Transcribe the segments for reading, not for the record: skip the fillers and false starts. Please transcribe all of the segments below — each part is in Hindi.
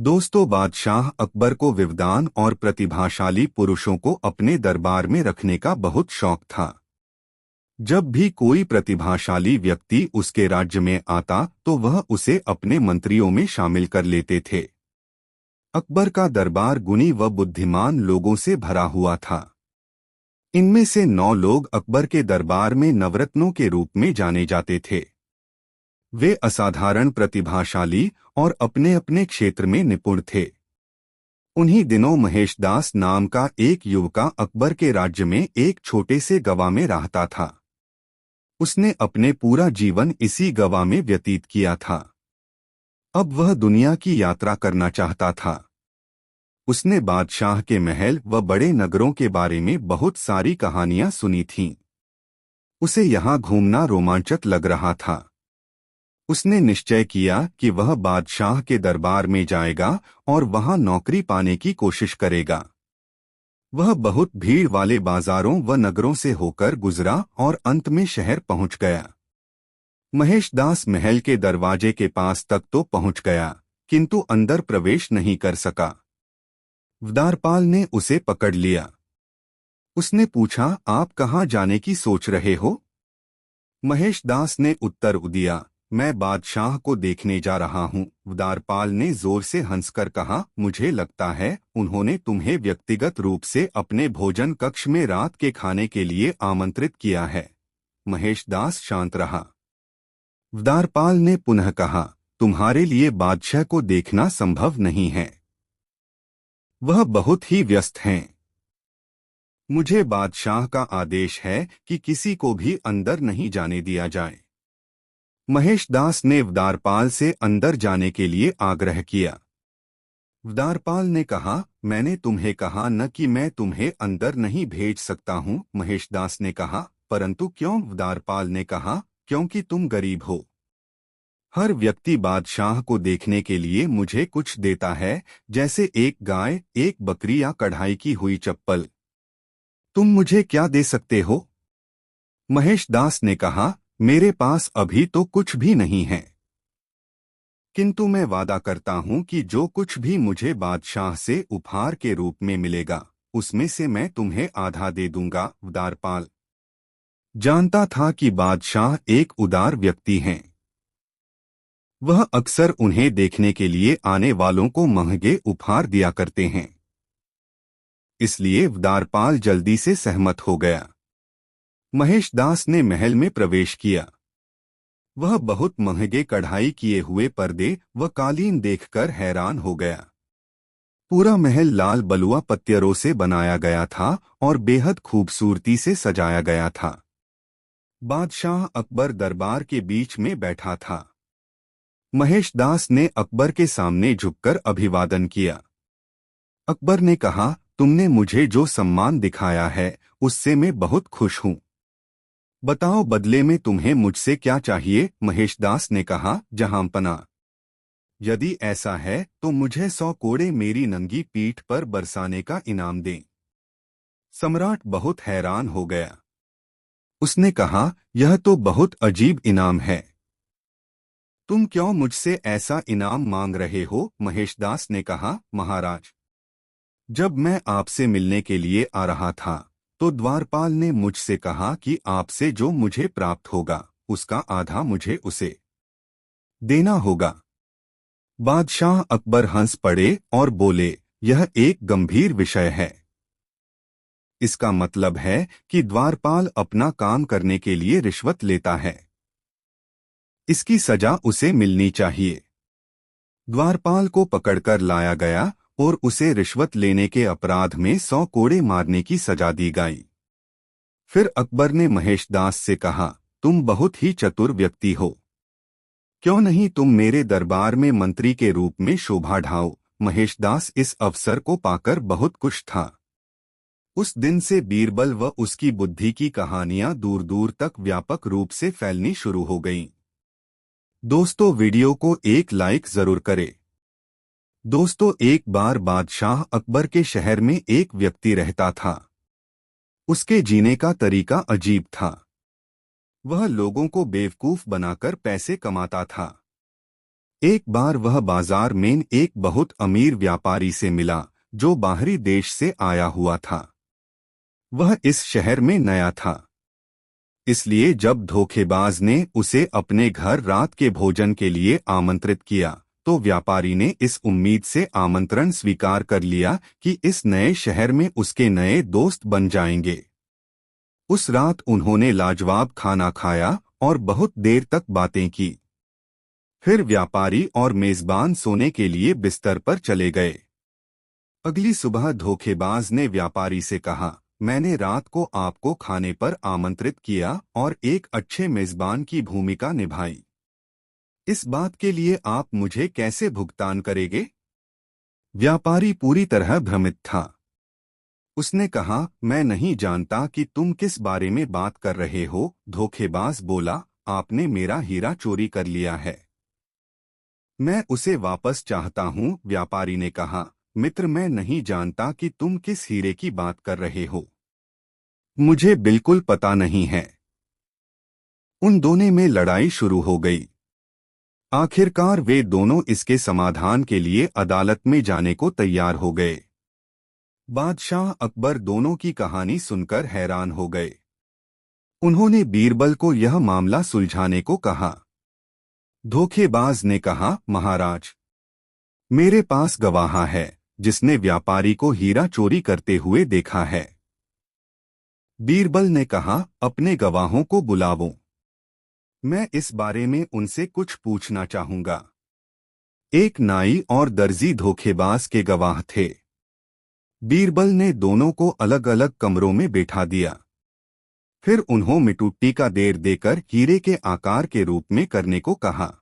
दोस्तों, बादशाह अकबर को विद्वान और प्रतिभाशाली पुरुषों को अपने दरबार में रखने का बहुत शौक था। जब भी कोई प्रतिभाशाली व्यक्ति उसके राज्य में आता तो वह उसे अपने मंत्रियों में शामिल कर लेते थे। अकबर का दरबार गुणी व बुद्धिमान लोगों से भरा हुआ था। इनमें से 9 लोग अकबर के दरबार में नवरत्नों के रूप में जाने जाते थे। वे असाधारण प्रतिभाशाली और अपने अपने क्षेत्र में निपुण थे। उन्हीं दिनों महेशदास नाम का एक युवका अकबर के राज्य में एक छोटे से गवा में रहता था। उसने अपने पूरा जीवन इसी गवा में व्यतीत किया था। अब वह दुनिया की यात्रा करना चाहता था। उसने बादशाह के महल व बड़े नगरों के बारे में बहुत सारी कहानियां सुनी थीं। उसे यहाँ घूमना रोमांचक लग रहा था। उसने निश्चय किया कि वह बादशाह के दरबार में जाएगा और वहां नौकरी पाने की कोशिश करेगा। वह बहुत भीड़ वाले बाजारों व नगरों से होकर गुजरा और अंत में शहर पहुंच गया। महेशदास महल के दरवाजे के पास तक तो पहुंच गया, किंतु अंदर प्रवेश नहीं कर सका। द्वारपाल ने उसे पकड़ लिया। उसने पूछा, आप कहाँ जाने की सोच रहे हो? महेशदास ने उत्तर दिया, मैं बादशाह को देखने जा रहा हूँ। द्वारपाल ने जोर से हंसकर कहा, मुझे लगता है उन्होंने तुम्हें व्यक्तिगत रूप से अपने भोजन कक्ष में रात के खाने के लिए आमंत्रित किया है। महेशदास शांत रहा। द्वारपाल ने पुनः कहा, तुम्हारे लिए बादशाह को देखना संभव नहीं है। वह बहुत ही व्यस्त हैं। मुझे बादशाह का आदेश है कि किसी को भी अंदर नहीं जाने दिया जाए। महेशदास ने द्वारपाल से अंदर जाने के लिए आग्रह किया। द्वारपाल ने कहा, मैंने तुम्हें कहा न कि मैं तुम्हें अंदर नहीं भेज सकता हूँ। महेशदास ने कहा, परंतु क्यों? द्वारपाल ने कहा, क्योंकि तुम गरीब हो। हर व्यक्ति बादशाह को देखने के लिए मुझे कुछ देता है, जैसे एक गाय, एक बकरी या कढ़ाई की हुई चप्पल। तुम मुझे क्या दे सकते हो? महेशदास ने कहा, मेरे पास अभी तो कुछ भी नहीं है, किंतु मैं वादा करता हूं कि जो कुछ भी मुझे बादशाह से उपहार के रूप में मिलेगा, उसमें से मैं तुम्हें आधा दे दूंगा। द्वारपाल जानता था कि बादशाह एक उदार व्यक्ति हैं। वह अक्सर उन्हें देखने के लिए आने वालों को महंगे उपहार दिया करते हैं। इसलिए द्वारपाल जल्दी से सहमत हो गया। महेशदास ने महल में प्रवेश किया। वह बहुत महंगे कढ़ाई किए हुए पर्दे व कालीन देखकर हैरान हो गया। पूरा महल लाल बलुआ पत्थरों से बनाया गया था और बेहद खूबसूरती से सजाया गया था। बादशाह अकबर दरबार के बीच में बैठा था। महेशदास ने अकबर के सामने झुककर अभिवादन किया। अकबर ने कहा, तुमने मुझे जो सम्मान दिखाया है उससे मैं बहुत खुश हूँ। बताओ, बदले में तुम्हें मुझसे क्या चाहिए? महेशदास ने कहा, जहांपना, यदि ऐसा है तो मुझे 100 कोड़े मेरी नंगी पीठ पर बरसाने का इनाम दें। सम्राट बहुत हैरान हो गया। उसने कहा, यह तो बहुत अजीब इनाम है। तुम क्यों मुझसे ऐसा इनाम मांग रहे हो? महेशदास ने कहा, महाराज, जब मैं आपसे मिलने के लिए आ रहा था तो द्वारपाल ने मुझसे कहा कि आपसे जो मुझे प्राप्त होगा उसका आधा मुझे उसे देना होगा। बादशाह अकबर हंस पड़े और बोले, यह एक गंभीर विषय है। इसका मतलब है कि द्वारपाल अपना काम करने के लिए रिश्वत लेता है। इसकी सजा उसे मिलनी चाहिए। द्वारपाल को पकड़कर लाया गया और उसे रिश्वत लेने के अपराध में 100 कोड़े मारने की सजा दी गई। फिर अकबर ने महेशदास से कहा, तुम बहुत ही चतुर व्यक्ति हो। क्यों नहीं तुम मेरे दरबार में मंत्री के रूप में शोभा ढाओ? महेशदास इस अवसर को पाकर बहुत खुश था। उस दिन से बीरबल व उसकी बुद्धि की कहानियां दूर दूर तक व्यापक रूप से फैलनी शुरू हो गईं। दोस्तों, वीडियो को एक लाइक जरूर करें। दोस्तों, एक बार बादशाह अकबर के शहर में एक व्यक्ति रहता था। उसके जीने का तरीका अजीब था। वह लोगों को बेवकूफ बनाकर पैसे कमाता था। एक बार वह बाजार में एक बहुत अमीर व्यापारी से मिला जो बाहरी देश से आया हुआ था। वह इस शहर में नया था, इसलिए जब धोखेबाज ने उसे अपने घर रात के भोजन के लिए आमंत्रित किया तो व्यापारी ने इस उम्मीद से आमंत्रण स्वीकार कर लिया कि इस नए शहर में उसके नए दोस्त बन जाएंगे। उस रात उन्होंने लाजवाब खाना खाया और बहुत देर तक बातें की। फिर व्यापारी और मेजबान सोने के लिए बिस्तर पर चले गए। अगली सुबह धोखेबाज ने व्यापारी से कहा, मैंने रात को आपको खाने पर आमंत्रित किया और एक अच्छे मेजबान की भूमिका निभाई। इस बात के लिए आप मुझे कैसे भुगतान करेंगे? व्यापारी पूरी तरह भ्रमित था। उसने कहा, मैं नहीं जानता कि तुम किस बारे में बात कर रहे हो। धोखेबाज बोला, आपने मेरा हीरा चोरी कर लिया है। मैं उसे वापस चाहता हूँ। व्यापारी ने कहा, मित्र, मैं नहीं जानता कि तुम किस हीरे की बात कर रहे हो। मुझे बिल्कुल पता नहीं है। उन दोनों में लड़ाई शुरू हो गई। आखिरकार वे दोनों इसके समाधान के लिए अदालत में जाने को तैयार हो गए। बादशाह अकबर दोनों की कहानी सुनकर हैरान हो गए। उन्होंने बीरबल को यह मामला सुलझाने को कहा। धोखेबाज ने कहा, महाराज, मेरे पास गवाह है जिसने व्यापारी को हीरा चोरी करते हुए देखा है। बीरबल ने कहा, अपने गवाहों को बुलाओ, मैं इस बारे में उनसे कुछ पूछना चाहूंगा। एक नाई और दर्जी धोखेबाज के गवाह थे। बीरबल ने दोनों को अलग अलग कमरों में बैठा दिया। फिर उन्होंने मिट्टी का ढेर देकर हीरे के आकार के रूप में करने को कहा।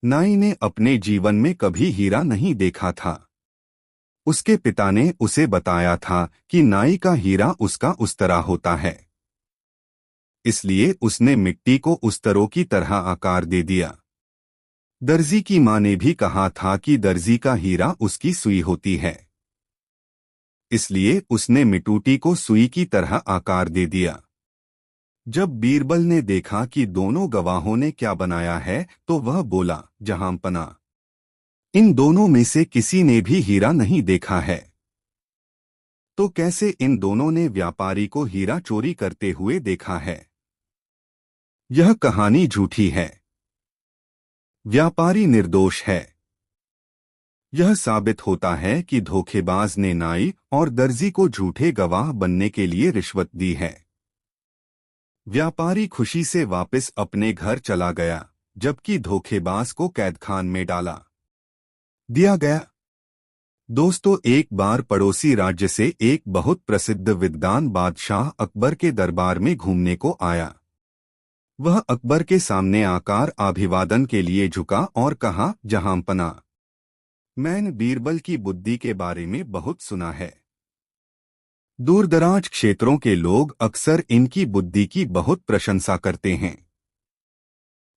नाई ने अपने जीवन में कभी हीरा नहीं देखा था। उसके पिता ने उसे बताया था कि नाई का हीरा उसका उस्तरा होता है, इसलिए उसने मिट्टी को उस्तरों की तरह आकार दे दिया। दर्जी की मां ने भी कहा था कि दर्जी का हीरा उसकी सुई होती है, इसलिए उसने मिट्टी को सुई की तरह आकार दे दिया। जब बीरबल ने देखा कि दोनों गवाहों ने क्या बनाया है तो वह बोला, जहांपना, इन दोनों में से किसी ने भी हीरा नहीं देखा है, तो कैसे इन दोनों ने व्यापारी को हीरा चोरी करते हुए देखा है? यह कहानी झूठी है। व्यापारी निर्दोष है। यह साबित होता है कि धोखेबाज ने नाई और दर्जी को झूठे गवाह बनने के लिए रिश्वत दी है। व्यापारी खुशी से वापस अपने घर चला गया, जबकि धोखेबाज को कैदखान में डाला दिया गया। दोस्तों, एक बार पड़ोसी राज्य से एक बहुत प्रसिद्ध विद्वान बादशाह अकबर के दरबार में घूमने को आया। वह अकबर के सामने आकर अभिवादन के लिए झुका और कहा, जहांपना, मैंने बीरबल की बुद्धि के बारे में बहुत सुना है। दूरदराज क्षेत्रों के लोग अक्सर इनकी बुद्धि की बहुत प्रशंसा करते हैं।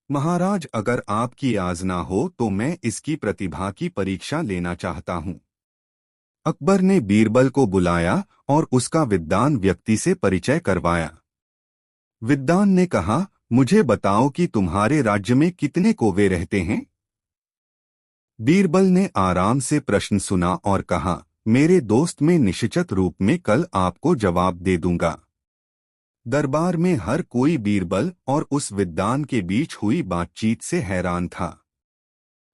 महाराज, अगर आपकी आज्ञा हो तो मैं इसकी प्रतिभा की परीक्षा लेना चाहता हूँ। अकबर ने बीरबल को बुलाया और उसका विद्वान व्यक्ति से परिचय करवाया। विद्वान ने कहा, मुझे बताओ कि तुम्हारे राज्य में कितने कौवे रहते हैं? बीरबल ने आराम से प्रश्न सुना और कहा, मेरे दोस्त, मैं निश्चित रूप में कल आपको जवाब दे दूंगा। दरबार में हर कोई बीरबल और उस विद्वान के बीच हुई बातचीत से हैरान था।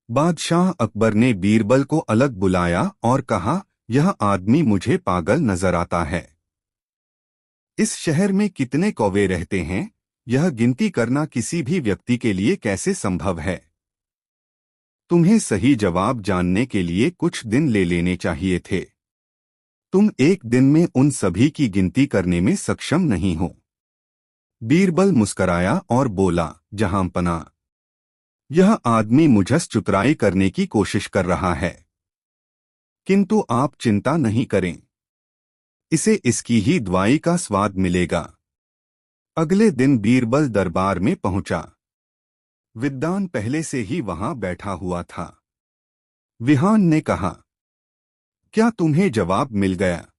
बादशाह अकबर ने बीरबल को अलग बुलाया और कहा, यह आदमी मुझे पागल नजर आता है। इस शहर में कितने कौवे रहते हैं, यह गिनती करना किसी भी व्यक्ति के लिए कैसे संभव है? तुम्हें सही जवाब जानने के लिए कुछ दिन ले लेने चाहिए थे। तुम एक दिन में उन सभी की गिनती करने में सक्षम नहीं हो। बीरबल मुस्कराया और बोला, जहांपना, यह आदमी मुझसे चतुराई करने की कोशिश कर रहा है, किंतु आप चिंता नहीं करें, इसे इसकी ही दवाई का स्वाद मिलेगा। अगले दिन बीरबल दरबार में पहुंचा। विद्वान पहले से ही वहां बैठा हुआ था। विद्वान ने कहा, क्या तुम्हें जवाब मिल गया?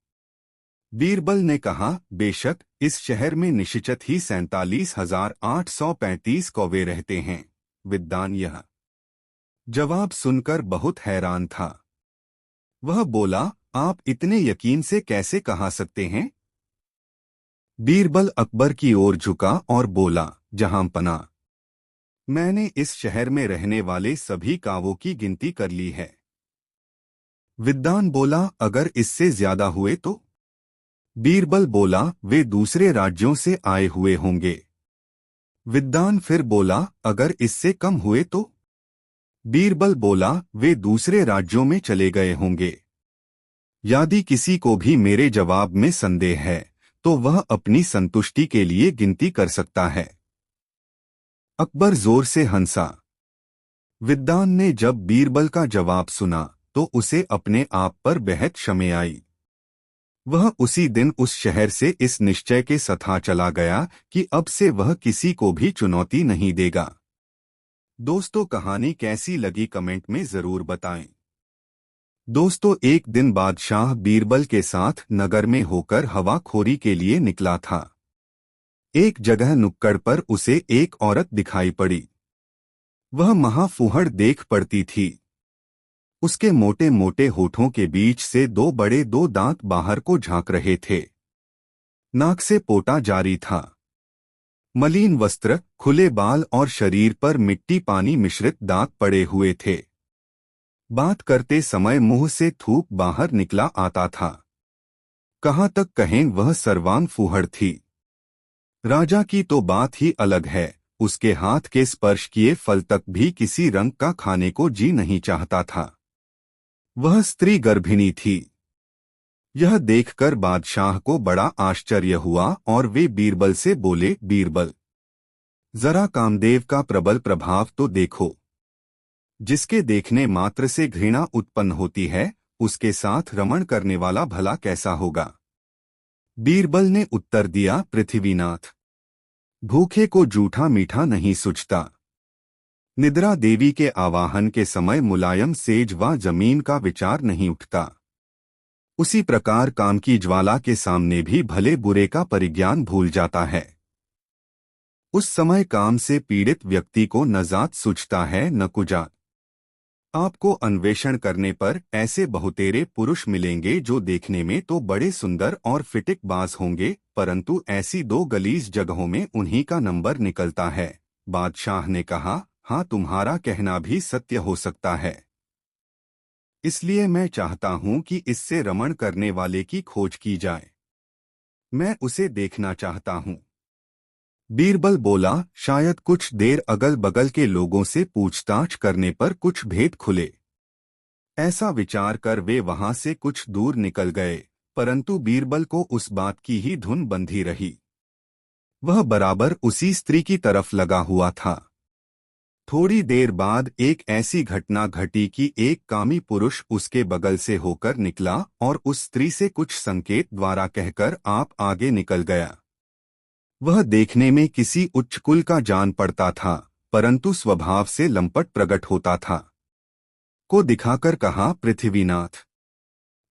बीरबल ने कहा, बेशक, इस शहर में निश्चित ही 47,835 कौवे रहते हैं। विद्वान, यह जवाब सुनकर बहुत हैरान था। वह बोला, आप इतने यकीन से कैसे कहा सकते हैं? बीरबल अकबर की ओर झुका और बोला, जहांपना, मैंने इस शहर में रहने वाले सभी कावों की गिनती कर ली है। विद्वान बोला, अगर इससे ज्यादा हुए तो? बीरबल बोला, वे दूसरे राज्यों से आए हुए होंगे। विद्वान फिर बोला, अगर इससे कम हुए तो? बीरबल बोला, वे दूसरे राज्यों में चले गए होंगे। यदि किसी को भी मेरे जवाब में संदेह है तो वह अपनी संतुष्टि के लिए गिनती कर सकता है। अकबर जोर से हंसा। विद्वान ने जब बीरबल का जवाब सुना तो उसे अपने आप पर बेहद शर्म आई। वह उसी दिन उस शहर से इस निश्चय के साथ चला गया कि अब से वह किसी को भी चुनौती नहीं देगा। दोस्तों, कहानी कैसी लगी कमेंट में जरूर बताएं। दोस्तों, एक दिन बादशाह बीरबल के साथ नगर में होकर हवाखोरी के लिए निकला था। एक जगह नुक्कड़ पर उसे एक औरत दिखाई पड़ी। वह महाफूहड़ देख पड़ती थी। उसके मोटे मोटे होठों के बीच से दो दांत बाहर को झांक रहे थे। नाक से पोटा जारी था। मलिन वस्त्र, खुले बाल और शरीर पर मिट्टी पानी मिश्रित दाग पड़े हुए थे। बात करते समय मुंह से थूक बाहर निकला आता था। कहाँ तक कहें, वह सर्वांग फूहड़ थी। राजा की तो बात ही अलग है, उसके हाथ के स्पर्श किए फल तक भी किसी रंग का खाने को जी नहीं चाहता था। वह स्त्री गर्भिणी थी। यह देखकर बादशाह को बड़ा आश्चर्य हुआ और वे बीरबल से बोले, बीरबल, जरा कामदेव का प्रबल प्रभाव तो देखो। जिसके देखने मात्र से घृणा उत्पन्न होती है, उसके साथ रमण करने वाला भला कैसा होगा? बीरबल ने उत्तर दिया, पृथ्वीनाथ, भूखे को जूठा मीठा नहीं सुझता। निद्रा देवी के आवाहन के समय मुलायम सेज व जमीन का विचार नहीं उठता। उसी प्रकार काम की ज्वाला के सामने भी भले बुरे का परिज्ञान भूल जाता है। उस समय काम से पीड़ित व्यक्ति को न जात सूझता है न कुजात। आपको अन्वेषण करने पर ऐसे बहुतेरे पुरुष मिलेंगे जो देखने में तो बड़े सुंदर और फिटिक बाज होंगे, परंतु ऐसी दो गलीज जगहों में उन्हीं का नंबर निकलता है। बादशाह ने कहा, हाँ, तुम्हारा कहना भी सत्य हो सकता है। इसलिए मैं चाहता हूं कि इससे रमण करने वाले की खोज की जाए। मैं उसे देखना चाहता हूं। बीरबल बोला, शायद कुछ देर अगल बगल के लोगों से पूछताछ करने पर कुछ भेद खुले। ऐसा विचार कर वे वहां से कुछ दूर निकल गए, परंतु बीरबल को उस बात की ही धुन बंधी रही। वह बराबर उसी स्त्री की तरफ लगा हुआ था। थोड़ी देर बाद एक ऐसी घटना घटी कि एक कामी पुरुष उसके बगल से होकर निकला और उस स्त्री से कुछ संकेत द्वारा कहकर आप आगे निकल गया। वह देखने में किसी उच्च कुल का जान पड़ता था, परंतु स्वभाव से लंपट प्रकट होता था। को दिखाकर कहा, पृथ्वीनाथ।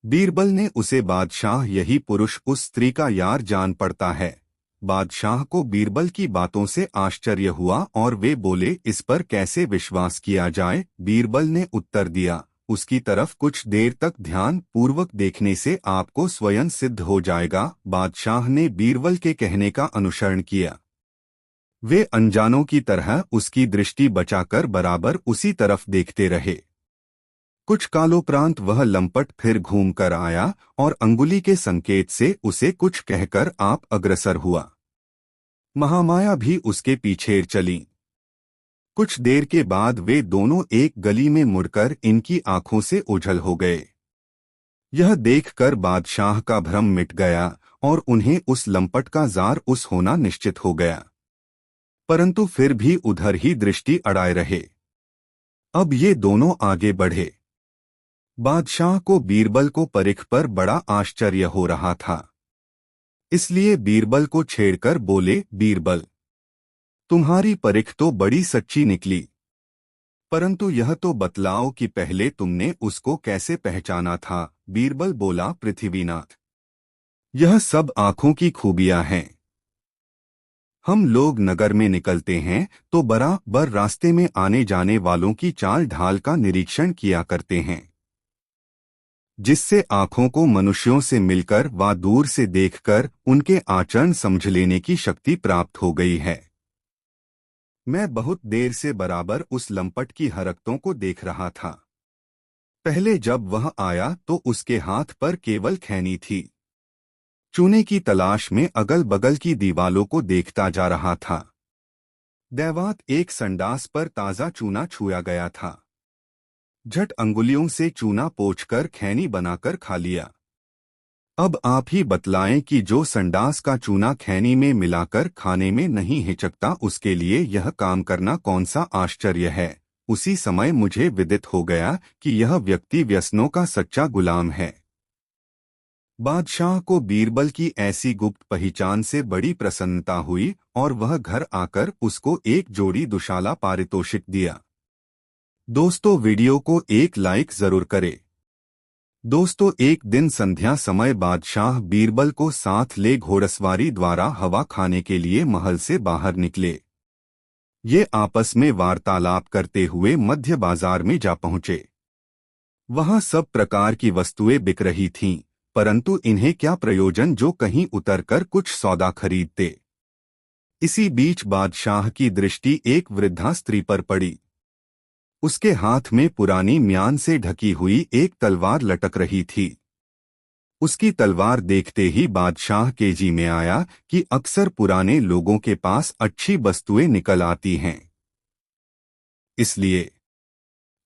बीरबल ने उसे बादशाह, यही पुरुष उस स्त्री का यार जान पड़ता है। बादशाह को बीरबल की बातों से आश्चर्य हुआ और वे बोले, इस पर कैसे विश्वास किया जाए? बीरबल ने उत्तर दिया, उसकी तरफ कुछ देर तक ध्यान पूर्वक देखने से आपको स्वयं सिद्ध हो जाएगा। बादशाह ने बीरबल के कहने का अनुसरण किया। वे अनजानों की तरह उसकी दृष्टि बचाकर बराबर उसी तरफ देखते रहे। कुछ कालोपरांत वह लंपट फिर घूम कर आया और अंगुली के संकेत से उसे कुछ कहकर आप अग्रसर हुआ। महामाया भी उसके पीछे चली। कुछ देर के बाद वे दोनों एक गली में मुड़कर इनकी आंखों से ओझल हो गए। यह देखकर बादशाह का भ्रम मिट गया और उन्हें उस लंपट का जार उस होना निश्चित हो गया, परंतु फिर भी उधर ही दृष्टि अड़ाए रहे। अब ये दोनों आगे बढ़े। बादशाह को बीरबल को परिख पर बड़ा आश्चर्य हो रहा था, इसलिए बीरबल को छेड़कर बोले, बीरबल, तुम्हारी परिख तो बड़ी सच्ची निकली, परंतु यह तो बतलाओ कि पहले तुमने उसको कैसे पहचाना था? बीरबल बोला, पृथ्वीनाथ, यह सब आंखों की खूबियां हैं। हम लोग नगर में निकलते हैं तो बराबर रास्ते में आने जाने वालों की चाल ढाल का निरीक्षण किया करते हैं, जिससे आंखों को मनुष्यों से मिलकर व दूर से देखकर उनके आचरण समझ लेने की शक्ति प्राप्त हो गई है। मैं बहुत देर से बराबर उस लंपट की हरकतों को देख रहा था। पहले जब वह आया तो उसके हाथ पर केवल खैनी थी। चूने की तलाश में अगल बगल की दीवालों को देखता जा रहा था। दैवात एक संडास पर ताजा चूना छुआ गया था। झट अंगुलियों से चूना पोंछकर खैनी बनाकर खा लिया। अब आप ही बतलाएं कि जो संडास का चूना खैनी में मिलाकर खाने में नहीं हिचकता, उसके लिए यह काम करना कौन सा आश्चर्य है। उसी समय मुझे विदित हो गया कि यह व्यक्ति व्यसनों का सच्चा गुलाम है। बादशाह को बीरबल की ऐसी गुप्त पहचान से बड़ी प्रसन्नता हुई और वह घर आकर उसको एक जोड़ी दुशाला पारितोषिक दिया। दोस्तों, वीडियो को एक लाइक जरूर करें। दोस्तों, एक दिन संध्या समय बादशाह बीरबल को साथ ले घोड़सवारी द्वारा हवा खाने के लिए महल से बाहर निकले। ये आपस में वार्तालाप करते हुए मध्य बाजार में जा पहुंचे। वहां सब प्रकार की वस्तुएं बिक रही थीं, परंतु इन्हें क्या प्रयोजन जो कहीं उतरकर कुछ सौदा खरीदते। इसी बीच बादशाह की दृष्टि एक वृद्धा स्त्री पर पड़ी। उसके हाथ में पुरानी म्यान से ढकी हुई एक तलवार लटक रही थी। उसकी तलवार देखते ही बादशाह के जी में आया कि अक्सर पुराने लोगों के पास अच्छी वस्तुएं निकल आती हैं, इसलिए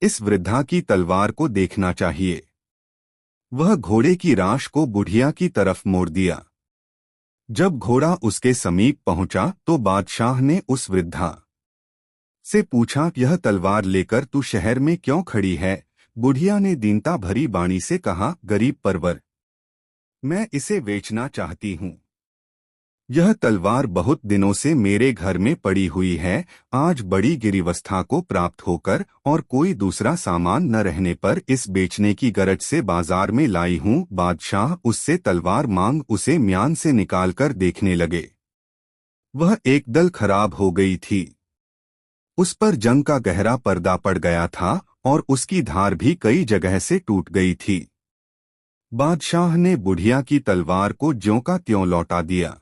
इस वृद्धा की तलवार को देखना चाहिए। वह घोड़े की राश को बुढ़िया की तरफ मोड़ दिया। जब घोड़ा उसके समीप पहुंचा तो बादशाह ने उस वृद्धा से पूछा, यह तलवार लेकर तू शहर में क्यों खड़ी है? बुढ़िया ने दीनता भरी वाणी से कहा, गरीब परवर, मैं इसे बेचना चाहती हूँ। यह तलवार बहुत दिनों से मेरे घर में पड़ी हुई है। आज बड़ी गिरीवस्था को प्राप्त होकर और कोई दूसरा सामान न रहने पर इस बेचने की गरज से बाजार में लाई हूँ। बादशाह उससे तलवार मांग उसे म्यान से निकालकर देखने लगे। वह एकदल खराब हो गई थी। उस पर जंग का गहरा पर्दा पड़ गया था और उसकी धार भी कई जगह से टूट गई थी। बादशाह ने बुढ़िया की तलवार को ज्यों का त्यों लौटा दिया।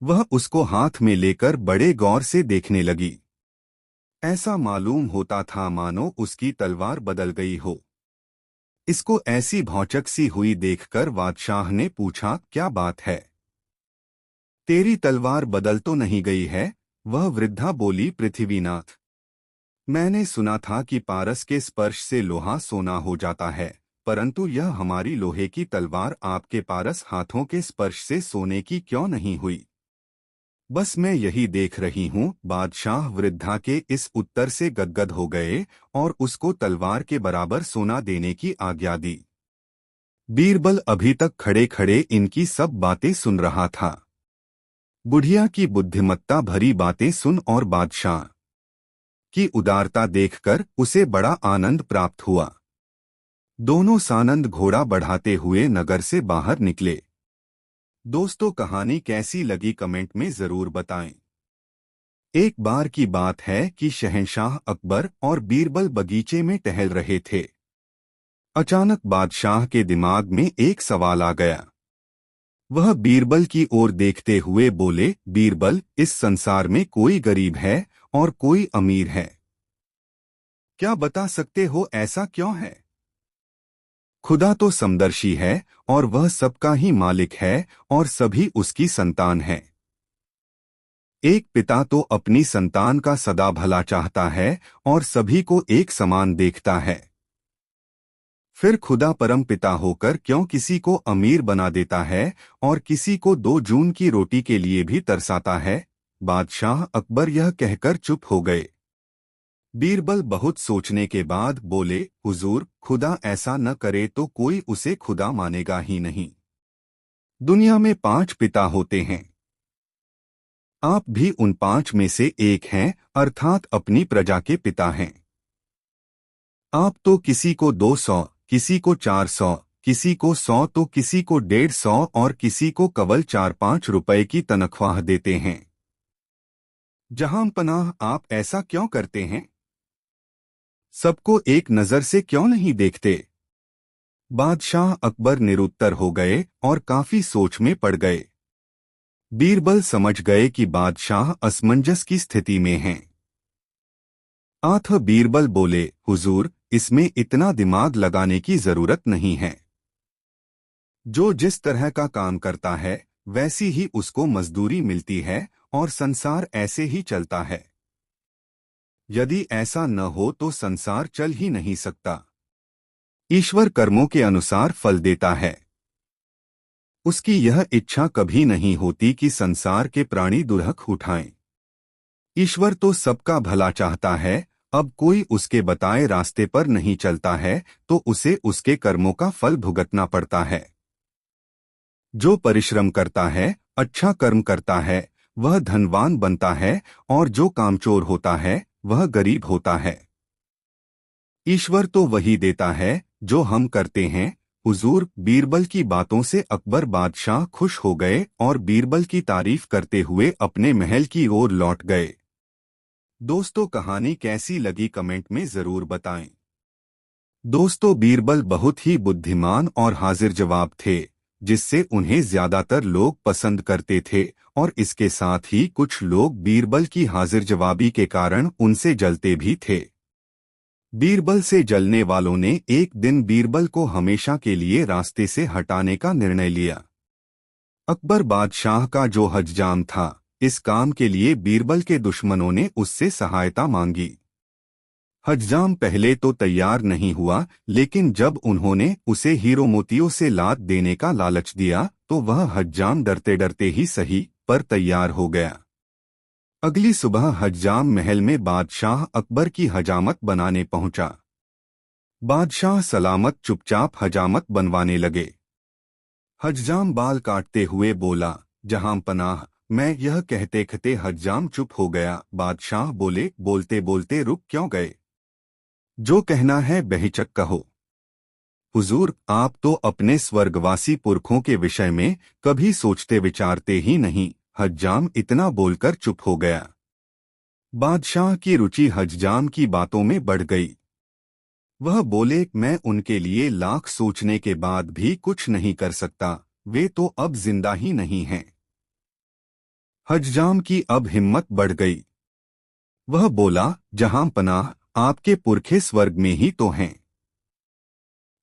वह उसको हाथ में लेकर बड़े गौर से देखने लगी। ऐसा मालूम होता था मानो उसकी तलवार बदल गई हो। इसको ऐसी भौचक सी हुई देखकर बादशाह ने पूछा, क्या बात है? तेरी तलवार बदल तो नहीं गई है? वह वृद्धा बोली, पृथ्वीनाथ, मैंने सुना था कि पारस के स्पर्श से लोहा सोना हो जाता है, परंतु यह हमारी लोहे की तलवार आपके पारस हाथों के स्पर्श से सोने की क्यों नहीं हुई? बस मैं यही देख रही हूँ। बादशाह वृद्धा के इस उत्तर से गदगद हो गए और उसको तलवार के बराबर सोना देने की आज्ञा दी। बीरबल अभी तक खड़े खड़े इनकी सब बातें सुन रहा था। बुढ़िया की बुद्धिमत्ता भरी बातें सुन और बादशाह की उदारता देखकर उसे बड़ा आनंद प्राप्त हुआ। दोनों सानंद घोड़ा बढ़ाते हुए नगर से बाहर निकले। दोस्तों, कहानी कैसी लगी कमेंट में जरूर बताएं। एक बार की बात है कि शहंशाह अकबर और बीरबल बगीचे में टहल रहे थे। अचानक बादशाह के दिमाग में एक सवाल आ गया। वह बीरबल की ओर देखते हुए बोले, बीरबल, इस संसार में कोई गरीब है और कोई अमीर है। क्या बता सकते हो ऐसा क्यों है? खुदा तो समदर्शी है और वह सबका ही मालिक है और सभी उसकी संतान है। एक पिता तो अपनी संतान का सदा भला चाहता है और सभी को एक समान देखता है। फिर खुदा परम पिता होकर क्यों किसी को अमीर बना देता है और किसी को 2 जून की रोटी के लिए भी तरसाता है? बादशाह अकबर यह कहकर चुप हो गए। बीरबल बहुत सोचने के बाद बोले, हुजूर, खुदा ऐसा न करे तो कोई उसे खुदा मानेगा ही नहीं। दुनिया में 5 पिता होते हैं। आप भी उन 5 में से एक हैं, अर्थात अपनी प्रजा के पिता हैं। आप तो किसी को 200, किसी को 400, किसी को 100 तो किसी को 150 और किसी को केवल 4-5 रुपए की तनख्वाह देते हैं। जहां पनाह, आप ऐसा क्यों करते हैं? सबको एक नजर से क्यों नहीं देखते? बादशाह अकबर निरुत्तर हो गए और काफी सोच में पड़ गए। बीरबल समझ गए कि बादशाह असमंजस की स्थिति में हैं। आठ बीरबल बोले, हुजूर, इसमें इतना दिमाग लगाने की जरूरत नहीं है। जो जिस तरह का काम करता है वैसी ही उसको मजदूरी मिलती है और संसार ऐसे ही चलता है। यदि ऐसा न हो तो संसार चल ही नहीं सकता। ईश्वर कर्मों के अनुसार फल देता है। उसकी यह इच्छा कभी नहीं होती कि संसार के प्राणी दुर्हक उठाएं। ईश्वर तो सबका भला चाहता है। अब कोई उसके बताए रास्ते पर नहीं चलता है तो उसे उसके कर्मों का फल भुगतना पड़ता है। जो परिश्रम करता है, अच्छा कर्म करता है, वह धनवान बनता है और जो कामचोर होता है वह गरीब होता है। ईश्वर तो वही देता है जो हम करते हैं। हुजूर, बीरबल की बातों से अकबर बादशाह खुश हो गए और बीरबल की तारीफ करते हुए अपने महल की ओर लौट गए। दोस्तों, कहानी कैसी लगी कमेंट में जरूर बताएं। दोस्तों, बीरबल बहुत ही बुद्धिमान और हाजिर जवाब थे, जिससे उन्हें ज्यादातर लोग पसंद करते थे और इसके साथ ही कुछ लोग बीरबल की हाजिर जवाबी के कारण उनसे जलते भी थे। बीरबल से जलने वालों ने एक दिन बीरबल को हमेशा के लिए रास्ते से हटाने का निर्णय लिया। अकबर बादशाह का जो हज्जाम था, इस काम के लिए बीरबल के दुश्मनों ने उससे सहायता मांगी। हज्जाम पहले तो तैयार नहीं हुआ, लेकिन जब उन्होंने उसे हीरो मोतियों से लाद देने का लालच दिया तो वह हज्जाम डरते डरते ही सही पर तैयार हो गया। अगली सुबह हज्जाम महल में बादशाह अकबर की हजामत बनाने पहुंचा। बादशाह सलामत चुपचाप हजामत बनवाने लगे। हज्जाम बाल काटते हुए बोला, जहां पनाह, मैं यह कहते कहते हज्जाम चुप हो गया। बादशाह बोले, बोलते बोलते रुक क्यों गए? जो कहना है बेहिचक कहो। हुजूर, आप तो अपने स्वर्गवासी पुरखों के विषय में कभी सोचते विचारते ही नहीं। हज्जाम इतना बोलकर चुप हो गया। बादशाह की रुचि हज्जाम की बातों में बढ़ गई। वह बोले, मैं उनके लिए लाख सोचने के बाद भी कुछ नहीं कर सकता, वे तो अब जिंदा ही नहीं हैं। हज्जाम की अब हिम्मत बढ़ गई। वह बोला, जहां पनाह, आपके पुरखे स्वर्ग में ही तो हैं।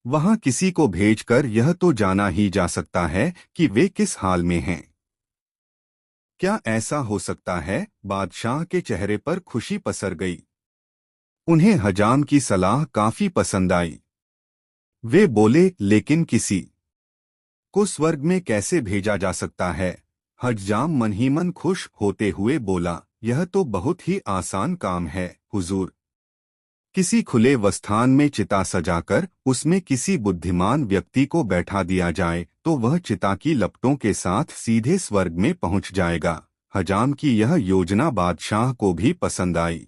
वहां किसी को भेजकर यह तो जाना ही जा सकता है कि वे किस हाल में हैं। क्या ऐसा हो सकता है? बादशाह के चेहरे पर खुशी पसर गई। उन्हें हजाम की सलाह काफी पसंद आई। वे बोले, लेकिन किसी को स्वर्ग में कैसे भेजा जा सकता है? हज्जाम मन ही मन खुश होते हुए बोला, यह तो बहुत ही आसान काम है हुजूर। किसी खुले स्थान में चिता सजाकर उसमें किसी बुद्धिमान व्यक्ति को बैठा दिया जाए तो वह चिता की लपटों के साथ सीधे स्वर्ग में पहुंच जाएगा। हजाम की यह योजना बादशाह को भी पसंद आई,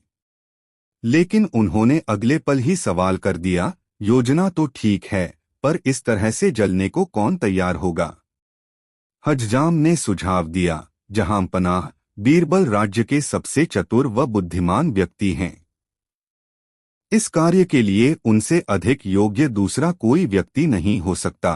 लेकिन उन्होंने अगले पल ही सवाल कर दिया, योजना तो ठीक है, पर इस तरह से जलने को कौन तैयार होगा? हज्जाम ने सुझाव दिया, जहां पनाह, बीरबल राज्य के सबसे चतुर व बुद्धिमान व्यक्ति हैं। इस कार्य के लिए उनसे अधिक योग्य दूसरा कोई व्यक्ति नहीं हो सकता।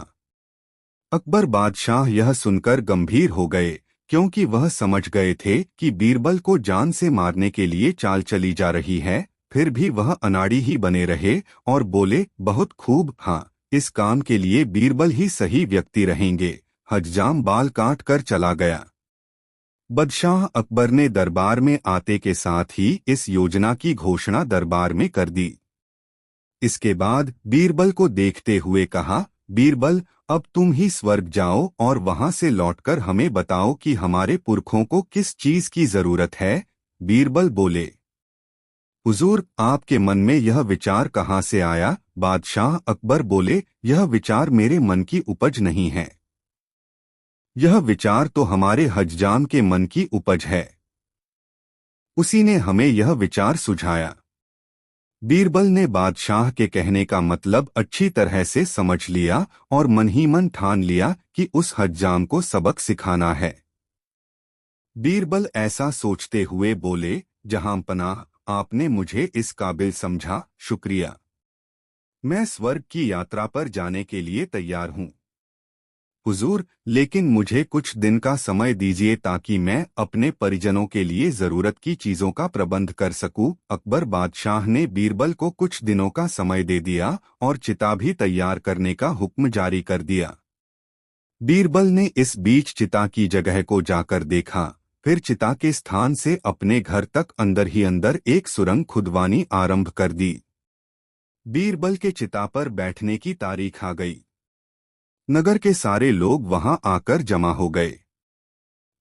अकबर बादशाह यह सुनकर गंभीर हो गए, क्योंकि वह समझ गए थे कि बीरबल को जान से मारने के लिए चाल चली जा रही है। फिर भी वह अनाड़ी ही बने रहे और बोले, बहुत खूब, हाँ, इस काम के लिए बीरबल ही सही व्यक्ति रहेंगे। हज्जाम बाल काट कर चला गया। बादशाह अकबर ने दरबार में आते के साथ ही इस योजना की घोषणा दरबार में कर दी। इसके बाद बीरबल को देखते हुए कहा, बीरबल, अब तुम ही स्वर्ग जाओ और वहां से लौटकर हमें बताओ कि हमारे पुरखों को किस चीज की जरूरत है। बीरबल बोले, हुजूर, आपके मन में यह विचार कहाँ से आया? बादशाह अकबर बोले, यह विचार मेरे मन की उपज नहीं है। यह विचार तो हमारे हज्जाम के मन की उपज है। उसी ने हमें यह विचार सुझाया। बीरबल ने बादशाह के कहने का मतलब अच्छी तरह से समझ लिया और मन ही मन ठान लिया कि उस हज्जाम को सबक सिखाना है। बीरबल ऐसा सोचते हुए बोले, जहांपनाह, आपने मुझे इस काबिल समझा, शुक्रिया। मैं स्वर्ग की यात्रा पर जाने के लिए तैयार हूँ हुजूर, लेकिन मुझे कुछ दिन का समय दीजिए ताकि मैं अपने परिजनों के लिए जरूरत की चीजों का प्रबंध कर सकूं। अकबर बादशाह ने बीरबल को कुछ दिनों का समय दे दिया और चिता भी तैयार करने का हुक्म जारी कर दिया। बीरबल ने इस बीच चिता की जगह को जाकर देखा, फिर चिता के स्थान से अपने घर तक अंदर ही अंदर एक सुरंग खुदवानी आरंभ कर दी। बीरबल के चिता पर बैठने की तारीख आ गई। नगर के सारे लोग वहां आकर जमा हो गए।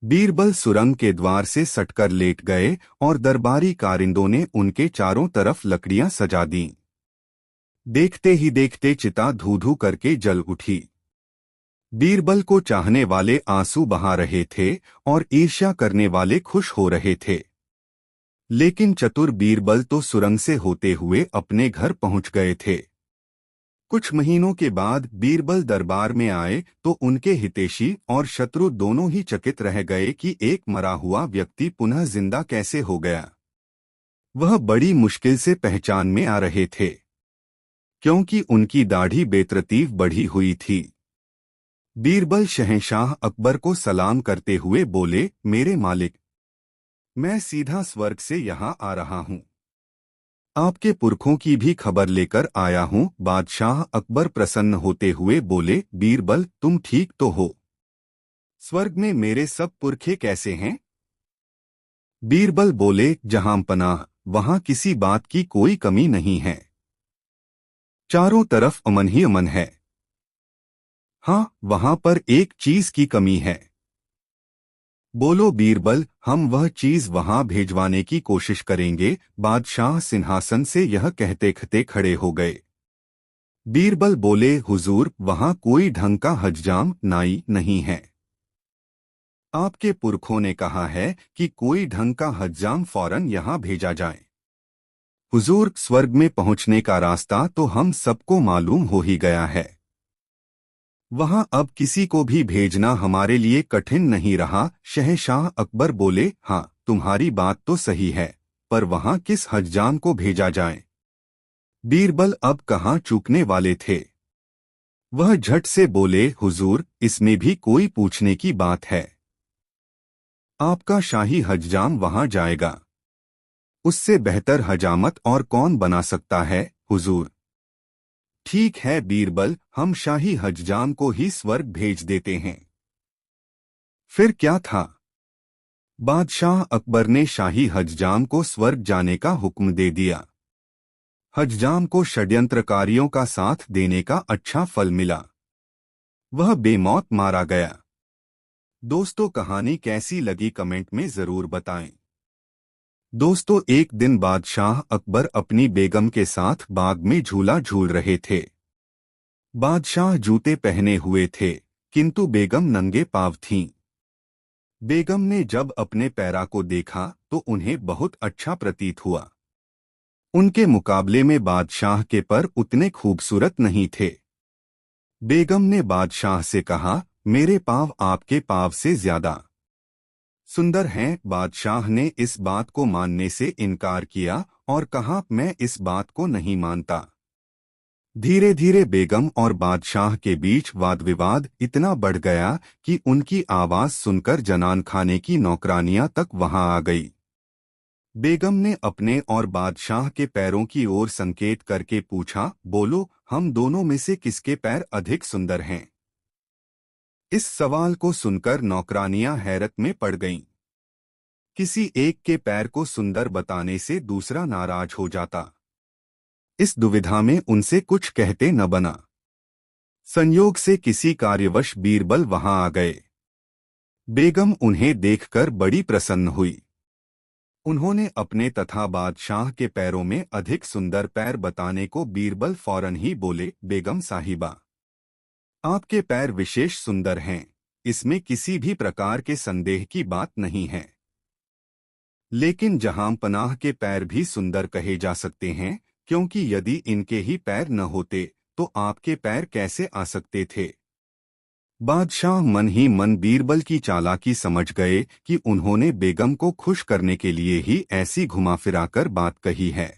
बीरबल सुरंग के द्वार से सटकर लेट गए और दरबारी कारिंदों ने उनके चारों तरफ लकड़ियां सजा दीं। देखते ही देखते चिता धू धू करके जल उठी। बीरबल को चाहने वाले आंसू बहा रहे थे और ईर्ष्या करने वाले खुश हो रहे थे। लेकिन चतुर बीरबल तो सुरंग से होते हुए अपने घर पहुंच गए थे। कुछ महीनों के बाद बीरबल दरबार में आए तो उनके हितैषी और शत्रु दोनों ही चकित रह गए कि एक मरा हुआ व्यक्ति पुनः जिंदा कैसे हो गया। वह बड़ी मुश्किल से पहचान में आ रहे थे, क्योंकि उनकी दाढ़ी बेतरतीब बढ़ी हुई थी। बीरबल शहंशाह अकबर को सलाम करते हुए बोले, मेरे मालिक, मैं सीधा स्वर्ग से यहाँ आ रहा हूँ। आपके पुरखों की भी खबर लेकर आया हूँ। बादशाह अकबर प्रसन्न होते हुए बोले, बीरबल, तुम ठीक तो हो? स्वर्ग में मेरे सब पुरखे कैसे हैं? बीरबल बोले, जहांपनाह, वहां किसी बात की कोई कमी नहीं है। चारों तरफ अमन ही अमन है। हाँ, वहां पर एक चीज की कमी है। बोलो बीरबल, हम वह चीज वहां भेजवाने की कोशिश करेंगे। बादशाह सिंहासन से यह कहते कहते खड़े हो गए। बीरबल बोले, हुजूर, वहां कोई ढंग का हज्जाम नाई नहीं है। आपके पुरखों ने कहा है कि कोई ढंग का हज्जाम फौरन यहाँ भेजा जाए। हुजूर, स्वर्ग में पहुंचने का रास्ता तो हम सबको मालूम हो ही गया है। वहां अब किसी को भी भेजना हमारे लिए कठिन नहीं रहा। शहंशाह अकबर बोले, हाँ, तुम्हारी बात तो सही है, पर वहां किस हज्जाम को भेजा जाए? बीरबल अब कहाँ चूकने वाले थे। वह झट से बोले, हुजूर, इसमें भी कोई पूछने की बात है। आपका शाही हज्जाम वहां जाएगा। उससे बेहतर हजामत और कौन बना सकता है, हुजूर? ठीक है बीरबल, हम शाही हज्जाम को ही स्वर्ग भेज देते हैं। फिर क्या था? बादशाह अकबर ने शाही हज्जाम को स्वर्ग जाने का हुक्म दे दिया। हज्जाम को षड्यंत्रकारियों का साथ देने का अच्छा फल मिला। वह बेमौत मारा गया। दोस्तों, कहानी कैसी लगी कमेंट में जरूर बताएं। दोस्तों, एक दिन बादशाह अकबर अपनी बेगम के साथ बाग में झूला झूल रहे थे। बादशाह जूते पहने हुए थे, किंतु बेगम नंगे पांव थीं। बेगम ने जब अपने पैरा को देखा तो उन्हें बहुत अच्छा प्रतीत हुआ। उनके मुकाबले में बादशाह के पर उतने खूबसूरत नहीं थे। बेगम ने बादशाह से कहा, मेरे पांव आपके पांव से ज्यादा सुंदर हैं। बादशाह ने इस बात को मानने से इनकार किया और कहा, मैं इस बात को नहीं मानता। धीरे धीरे बेगम और बादशाह के बीच वाद विवाद इतना बढ़ गया कि उनकी आवाज सुनकर जनान खाने की नौकरानियां तक वहां आ गई। बेगम ने अपने और बादशाह के पैरों की ओर संकेत करके पूछा, बोलो, हम दोनों में से किसके पैर अधिक सुंदर हैं? इस सवाल को सुनकर नौकरानियां हैरत में पड़ गईं। किसी एक के पैर को सुंदर बताने से दूसरा नाराज हो जाता। इस दुविधा में उनसे कुछ कहते न बना। संयोग से किसी कार्यवश बीरबल वहां आ गए। बेगम उन्हें देखकर बड़ी प्रसन्न हुई। उन्होंने अपने तथा बादशाह के पैरों में अधिक सुंदर पैर बताने को बीरबल फौरन ही बोले, बेगम साहिबा, आपके पैर विशेष सुंदर हैं, इसमें किसी भी प्रकार के संदेह की बात नहीं है। लेकिन जहांपनाह के पैर भी सुंदर कहे जा सकते हैं, क्योंकि यदि इनके ही पैर न होते तो आपके पैर कैसे आ सकते थे? बादशाह मन ही मन बीरबल की चालाकी समझ गए कि उन्होंने बेगम को खुश करने के लिए ही ऐसी घुमाफिराकर बात कही है।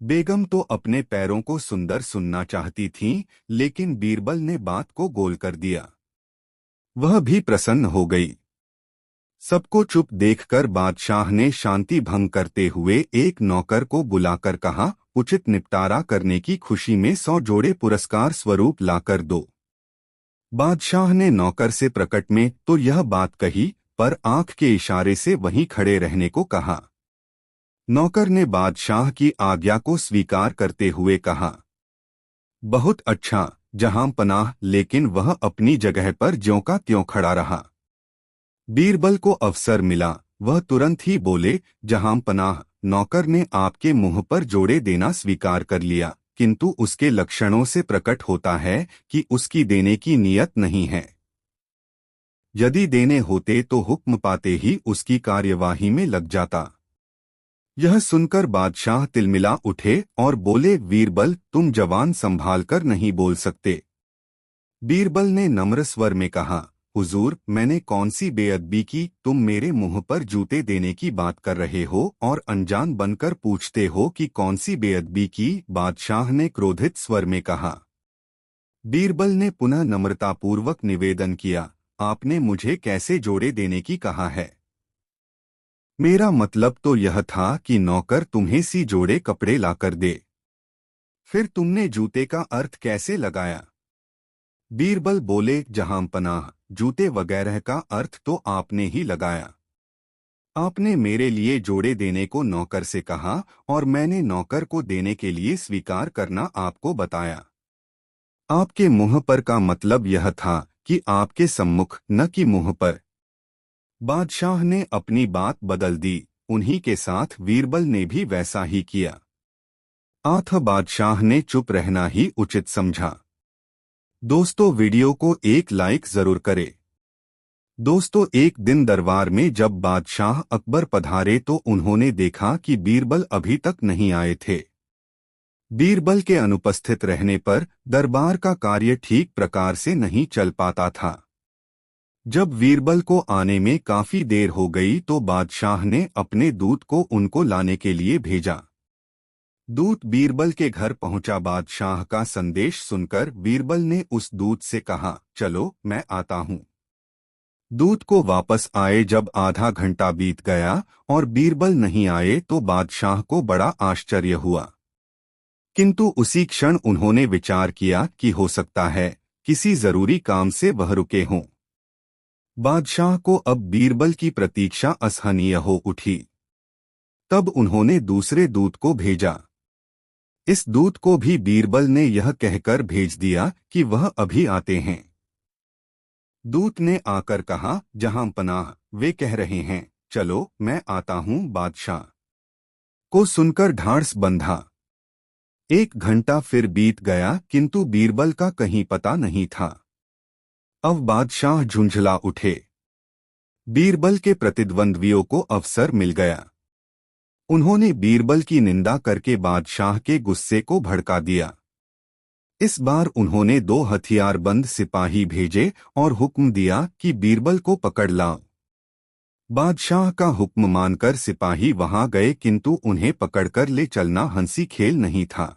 बेगम तो अपने पैरों को सुंदर सुनना चाहती थीं, लेकिन बीरबल ने बात को गोल कर दिया। वह भी प्रसन्न हो गई। सबको चुप देखकर बादशाह ने शांति भंग करते हुए एक नौकर को बुलाकर कहा, उचित निपटारा करने की खुशी में 100 जोड़े पुरस्कार स्वरूप लाकर दो। बादशाह ने नौकर से प्रकट में तो यह बात कही, पर आंख के इशारे से वहीं खड़े रहने को कहा। नौकर ने बादशाह की आज्ञा को स्वीकार करते हुए कहा, बहुत अच्छा जहां पनाह, लेकिन वह अपनी जगह पर ज्यों का त्यों खड़ा रहा। बीरबल को अवसर मिला, वह तुरंत ही बोले, जहां पनाह, नौकर ने आपके मुंह पर जोड़े देना स्वीकार कर लिया, किंतु उसके लक्षणों से प्रकट होता है कि उसकी देने की नीयत नहीं है। यदि देने होते तो हुक्म पाते ही उसकी कार्यवाही में लग जाता। यह सुनकर बादशाह तिलमिला उठे और बोले, बीरबल तुम जवान संभाल कर नहीं बोल सकते। बीरबल ने नम्र स्वर में कहा, हुजूर मैंने कौन सी बेअदबी की, तुम मेरे मुंह पर जूते देने की बात कर रहे हो और अनजान बनकर पूछते हो कि कौन सी बेअदबी की। बादशाह ने क्रोधित स्वर में कहा। बीरबल ने पुनः नम्रतापूर्वक निवेदन किया, आपने मुझे कैसे जोड़े देने की कहा है? मेरा मतलब तो यह था कि नौकर तुम्हें सी जोड़े कपड़े लाकर दे। फिर तुमने जूते का अर्थ कैसे लगाया? बीरबल बोले, जहां पनाह, जूते वगैरह का अर्थ तो आपने ही लगाया। आपने मेरे लिए जोड़े देने को नौकर से कहा और मैंने नौकर को देने के लिए स्वीकार करना आपको बताया। आपके मुंह पर का मतलब यह था कि आपके सम्मुख, न कि मुंह पर। बादशाह ने अपनी बात बदल दी, उन्हीं के साथ बीरबल ने भी वैसा ही किया। आठ बादशाह ने चुप रहना ही उचित समझा। दोस्तों वीडियो को एक लाइक जरूर करें। दोस्तों एक दिन दरबार में जब बादशाह अकबर पधारे तो उन्होंने देखा कि बीरबल अभी तक नहीं आए थे। बीरबल के अनुपस्थित रहने पर दरबार का कार्य ठीक प्रकार से नहीं चल पाता था। जब बीरबल को आने में काफी देर हो गई तो बादशाह ने अपने दूत को उनको लाने के लिए भेजा। दूत बीरबल के घर पहुंचा। बादशाह का संदेश सुनकर बीरबल ने उस दूत से कहा, चलो मैं आता हूं। दूत को वापस आए जब आधा घंटा बीत गया और बीरबल नहीं आए तो बादशाह को बड़ा आश्चर्य हुआ, किंतु उसी क्षण उन्होंने विचार किया कि हो सकता है किसी जरूरी काम से वह रुके हों। बादशाह को अब बीरबल की प्रतीक्षा असहनीय हो उठी। तब उन्होंने दूसरे दूत को भेजा। इस दूत को भी बीरबल ने यह कहकर भेज दिया कि वह अभी आते हैं। दूत ने आकर कहा, जहां पनाह, वे कह रहे हैं, चलो मैं आता हूं। बादशाह को सुनकर ढांढस बंधा। 1 घंटा फिर बीत गया किंतु बीरबल का कहीं पता नहीं था। अब बादशाह झुंझला उठे। बीरबल के प्रतिद्वंद्वियों को अवसर मिल गया। उन्होंने बीरबल की निंदा करके बादशाह के गुस्से को भड़का दिया। इस बार उन्होंने 2 हथियारबंद सिपाही भेजे और हुक्म दिया कि बीरबल को पकड़ लाओ। बादशाह का हुक्म मानकर सिपाही वहां गए किंतु उन्हें पकड़कर ले चलना हंसी खेल नहीं था।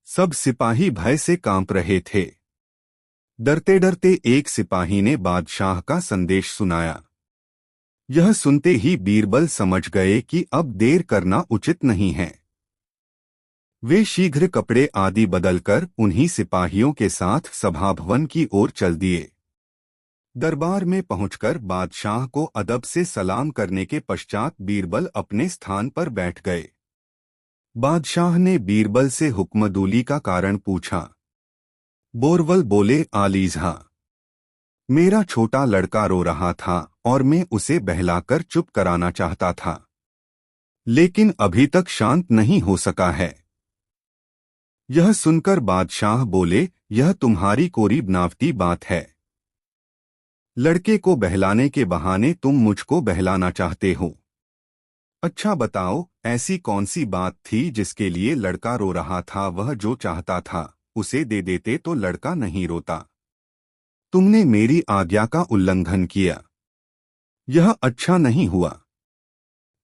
सब सिपाही भय से कांप रहे थे। डरते डरते एक सिपाही ने बादशाह का संदेश सुनाया। यह सुनते ही बीरबल समझ गए कि अब देर करना उचित नहीं है। वे शीघ्र कपड़े आदि बदलकर उन्हीं सिपाहियों के साथ सभा भवन की ओर चल दिए। दरबार में पहुंचकर बादशाह को अदब से सलाम करने के पश्चात बीरबल अपने स्थान पर बैठ गए। बादशाह ने बीरबल से हुक्मदूली का कारण पूछा। बोरबल बोले, आलीज़ा, मेरा छोटा लड़का रो रहा था और मैं उसे बहलाकर चुप कराना चाहता था, लेकिन अभी तक शांत नहीं हो सका है। यह सुनकर बादशाह बोले, यह तुम्हारी कोरी बनावटी बात है। लड़के को बहलाने के बहाने तुम मुझको बहलाना चाहते हो। अच्छा बताओ, ऐसी कौन सी बात थी जिसके लिए लड़का रो रहा था? वह जो चाहता था उसे दे देते तो लड़का नहीं रोता। तुमने मेरी आज्ञा का उल्लंघन किया। यह अच्छा नहीं हुआ।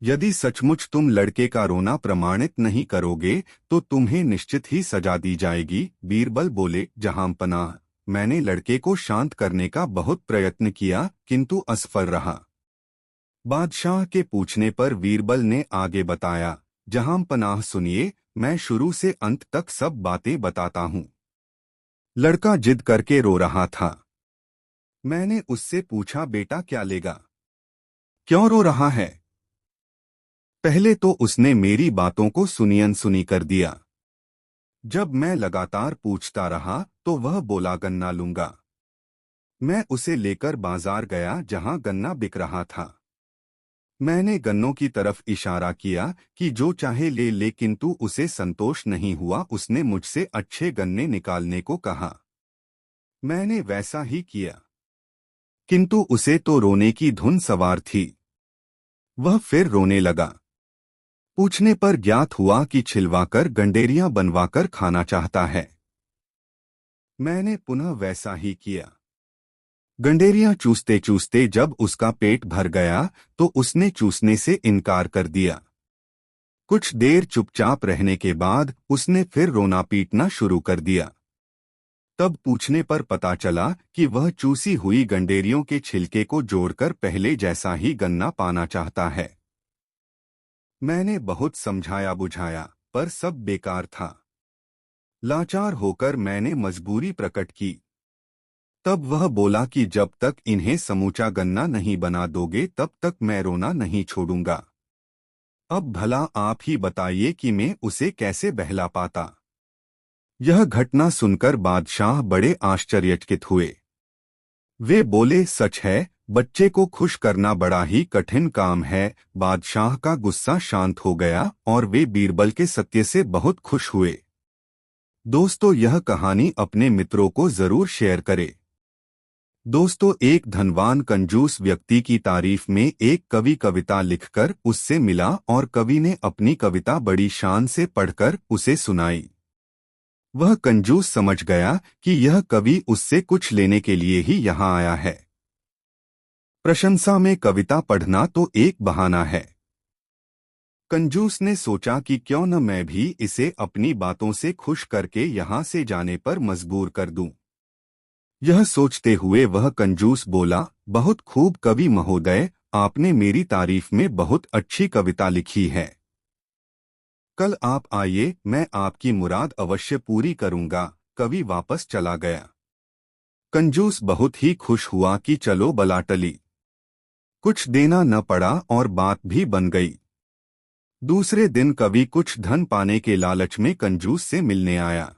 यदि सचमुच तुम लड़के का रोना प्रमाणित नहीं करोगे तो तुम्हें निश्चित ही सजा दी जाएगी। बीरबल बोले, जहांपनाह, मैंने लड़के को शांत करने का बहुत प्रयत्न किया किंतु असफल रहा। बादशाह के पूछने पर बीरबल ने आगे बताया, जहांपनाह सुनिए, मैं शुरू से अंत तक सब बातें बताता हूँ। लड़का जिद करके रो रहा था। मैंने उससे पूछा, बेटा क्या लेगा, क्यों रो रहा है? पहले तो उसने मेरी बातों को सुनी अनसुनी कर दिया। जब मैं लगातार पूछता रहा तो वह बोला, गन्ना लूंगा। मैं उसे लेकर बाजार गया जहां गन्ना बिक रहा था। मैंने गन्नों की तरफ इशारा किया कि जो चाहे ले ले, किंतु उसे संतोष नहीं हुआ। उसने मुझसे अच्छे गन्ने निकालने को कहा। मैंने वैसा ही किया, किंतु उसे तो रोने की धुन सवार थी। वह फिर रोने लगा। पूछने पर ज्ञात हुआ कि छिलवाकर गंडेरियां बनवाकर खाना चाहता है। मैंने पुनः वैसा ही किया। गंडेरियां चूसते चूसते जब उसका पेट भर गया तो उसने चूसने से इनकार कर दिया। कुछ देर चुपचाप रहने के बाद उसने फिर रोना पीटना शुरू कर दिया। तब पूछने पर पता चला कि वह चूसी हुई गंडेरियों के छिलके को जोड़कर पहले जैसा ही गन्ना पाना चाहता है। मैंने बहुत समझाया बुझाया, पर सब बेकार था। लाचार होकर मैंने मजबूरी प्रकट की। तब वह बोला कि जब तक इन्हें समूचा गन्ना नहीं बना दोगे तब तक मैं रोना नहीं छोड़ूंगा। अब भला आप ही बताइए कि मैं उसे कैसे बहला पाता। यह घटना सुनकर बादशाह बड़े आश्चर्यचकित हुए। वे बोले, सच है, बच्चे को खुश करना बड़ा ही कठिन काम है। बादशाह का गुस्सा शांत हो गया और वे बीरबल के सत्य से बहुत खुश हुए। दोस्तों, यह कहानी अपने मित्रों को जरूर शेयर करें। दोस्तों, एक धनवान कंजूस व्यक्ति की तारीफ में एक कवि कविता लिखकर उससे मिला और कवि ने अपनी कविता बड़ी शान से पढ़कर उसे सुनाई। वह कंजूस समझ गया कि यह कवि उससे कुछ लेने के लिए ही यहाँ आया है। प्रशंसा में कविता पढ़ना तो एक बहाना है। कंजूस ने सोचा कि क्यों न मैं भी इसे अपनी बातों से खुश करके यहाँ से जाने पर मजबूर कर दूं। यह सोचते हुए वह कंजूस बोला, बहुत खूब कवि महोदय, आपने मेरी तारीफ में बहुत अच्छी कविता लिखी है। कल आप आइए, मैं आपकी मुराद अवश्य पूरी करूंगा। कवि वापस चला गया। कंजूस बहुत ही खुश हुआ कि चलो बला टली। कुछ देना न पड़ा और बात भी बन गई। दूसरे दिन कवि कुछ धन पाने के लालच में कंजूस से मिलने आया।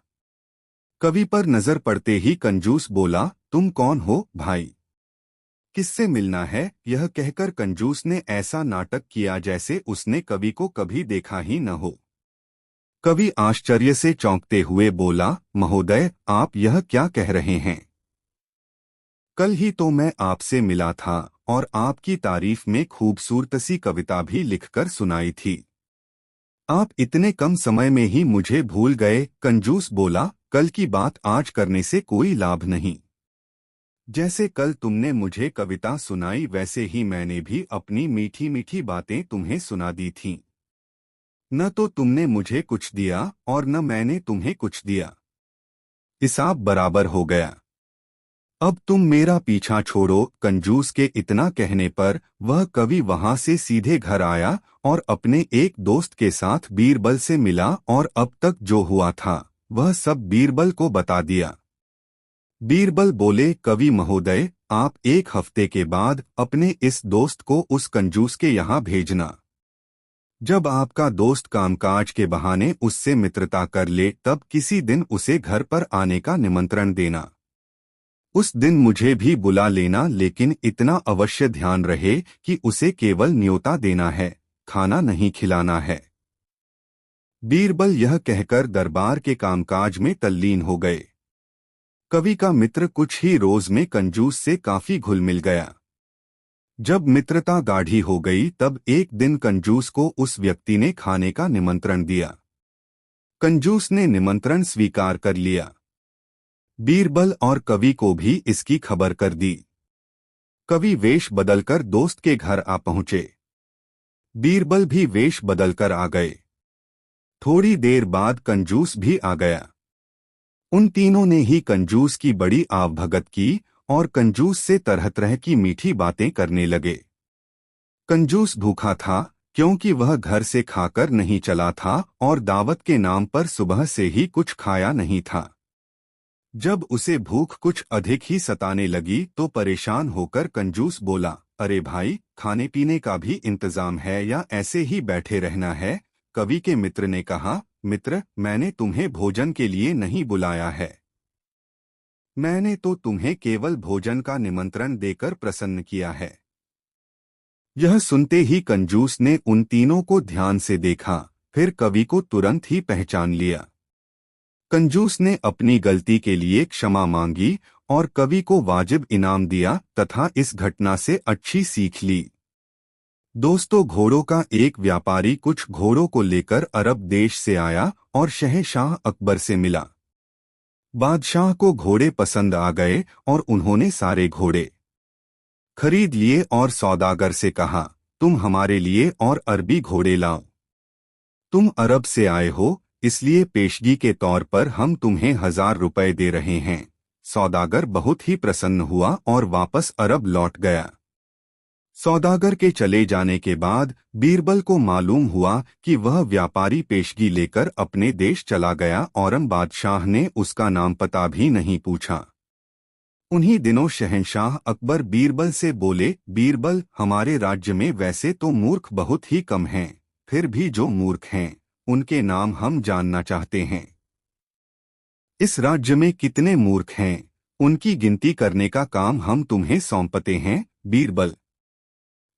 कवि पर नजर पड़ते ही कंजूस बोला, तुम कौन हो भाई, किससे मिलना है? यह कहकर कंजूस ने ऐसा नाटक किया जैसे उसने कवि को कभी देखा ही न हो। कवि आश्चर्य से चौंकते हुए बोला, महोदय, आप यह क्या कह रहे हैं? कल ही तो मैं आपसे मिला था और आपकी तारीफ में खूबसूरत सी कविता भी लिखकर सुनाई थी। आप इतने कम समय में ही मुझे भूल गए। कंजूस बोला, कल की बात आज करने से कोई लाभ नहीं। जैसे कल तुमने मुझे कविता सुनाई वैसे ही मैंने भी अपनी मीठी मीठी बातें तुम्हें सुना दी थीं। न तो तुमने मुझे कुछ दिया और न मैंने तुम्हें कुछ दिया। हिसाब बराबर हो गया। अब तुम मेरा पीछा छोड़ो। कंजूस के इतना कहने पर वह कवि वहां से सीधे घर आया और अपने एक दोस्त के साथ बीरबल से मिला और अब तक जो हुआ था वह सब बीरबल को बता दिया। बीरबल बोले, कवि महोदय, आप एक हफ्ते के बाद अपने इस दोस्त को उस कंजूस के यहाँ भेजना। जब आपका दोस्त कामकाज के बहाने उससे मित्रता कर ले तब किसी दिन उसे घर पर आने का निमंत्रण देना। उस दिन मुझे भी बुला लेना, लेकिन इतना अवश्य ध्यान रहे कि उसे केवल न्योता देना है, खाना नहीं खिलाना है। बीरबल यह कहकर दरबार के कामकाज में तल्लीन हो गए। कवि का मित्र कुछ ही रोज में कंजूस से काफी घुल मिल गया। जब मित्रता गाढ़ी हो गई तब एक दिन कंजूस को उस व्यक्ति ने खाने का निमंत्रण दिया। कंजूस ने निमंत्रण स्वीकार कर लिया। बीरबल और कवि को भी इसकी खबर कर दी। कवि वेश बदलकर दोस्त के घर आ पहुंचे। बीरबल भी वेश बदलकर आ गए। थोड़ी देर बाद कंजूस भी आ गया। उन तीनों ने ही कंजूस की बड़ी आवभगत की और कंजूस से तरह तरह की मीठी बातें करने लगे। कंजूस भूखा था क्योंकि वह घर से खाकर नहीं चला था और दावत के नाम पर सुबह से ही कुछ खाया नहीं था। जब उसे भूख कुछ अधिक ही सताने लगी तो परेशान होकर कंजूस बोला, अरे भाई, खाने पीने का भी इंतजाम है या ऐसे ही बैठे रहना है? कवि के मित्र ने कहा, मित्र, मैंने तुम्हें भोजन के लिए नहीं बुलाया है। मैंने तो तुम्हें केवल भोजन का निमंत्रण देकर प्रसन्न किया है। यह सुनते ही कंजूस ने उन तीनों को ध्यान से देखा, फिर कवि को तुरंत ही पहचान लिया। कंजूस ने अपनी गलती के लिए क्षमा मांगी और कवि को वाजिब इनाम दिया तथा इस घटना से अच्छी सीख ली। दोस्तों, घोड़ों का एक व्यापारी कुछ घोड़ों को लेकर अरब देश से आया और शहंशाह अकबर से मिला। बादशाह को घोड़े पसंद आ गए और उन्होंने सारे घोड़े खरीद लिए और सौदागर से कहा, तुम हमारे लिए और अरबी घोड़े लाओ। तुम अरब से आए हो, इसलिए पेशगी के तौर पर हम तुम्हें 1000 रुपए दे रहे हैं। सौदागर बहुत ही प्रसन्न हुआ और वापस अरब लौट गया। सौदागर के चले जाने के बाद बीरबल को मालूम हुआ कि वह व्यापारी पेशगी लेकर अपने देश चला गया और बादशाह ने उसका नाम पता भी नहीं पूछा। उन्हीं दिनों शहंशाह अकबर बीरबल से बोले, बीरबल, हमारे राज्य में वैसे तो मूर्ख बहुत ही कम हैं, फिर भी जो मूर्ख हैं उनके नाम हम जानना चाहते हैं। इस राज्य में कितने मूर्ख हैं, उनकी गिनती करने का काम हम तुम्हें सौंपते हैं। बीरबल,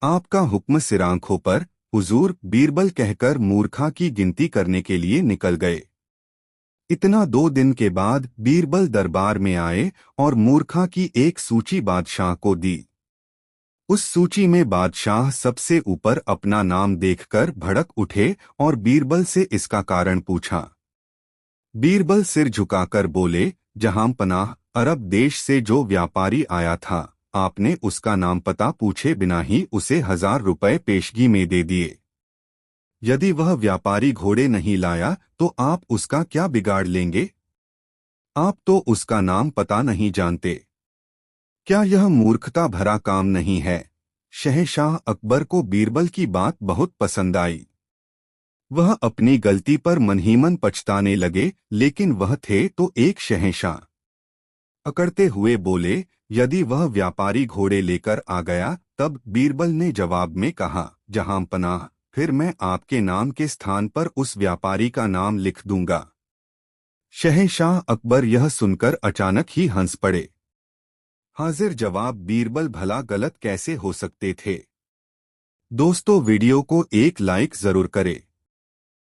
आपका हुक्म सिरांखों पर, हुजूर। बीरबल कहकर मूर्खा की गिनती करने के लिए निकल गए। इतना 2 दिन के बाद बीरबल दरबार में आए और मूर्खा की एक सूची बादशाह को दी। उस सूची में बादशाह सबसे ऊपर अपना नाम देखकर भड़क उठे और बीरबल से इसका कारण पूछा। बीरबल सिर झुकाकर बोले, जहां पनाह, अरब देश से जो व्यापारी आया था, आपने उसका नाम पता पूछे बिना ही उसे 1000 रुपए पेशगी में दे दिए। यदि वह व्यापारी घोड़े नहीं लाया तो आप उसका क्या बिगाड़ लेंगे? आप तो उसका नाम पता नहीं जानते। क्या यह मूर्खता भरा काम नहीं है? शहंशाह अकबर को बीरबल की बात बहुत पसंद आई। वह अपनी गलती पर मन ही मन पछताने लगे, लेकिन वह थे तो एक शहंशाह। अकड़ते हुए बोले, यदि वह व्यापारी घोड़े लेकर आ गया? तब बीरबल ने जवाब में कहा, जहां पनाह, फिर मैं आपके नाम के स्थान पर उस व्यापारी का नाम लिख दूंगा। शहंशाह अकबर यह सुनकर अचानक ही हंस पड़े। हाजिर जवाब बीरबल भला गलत कैसे हो सकते थे? दोस्तों, वीडियो को एक लाइक जरूर करें।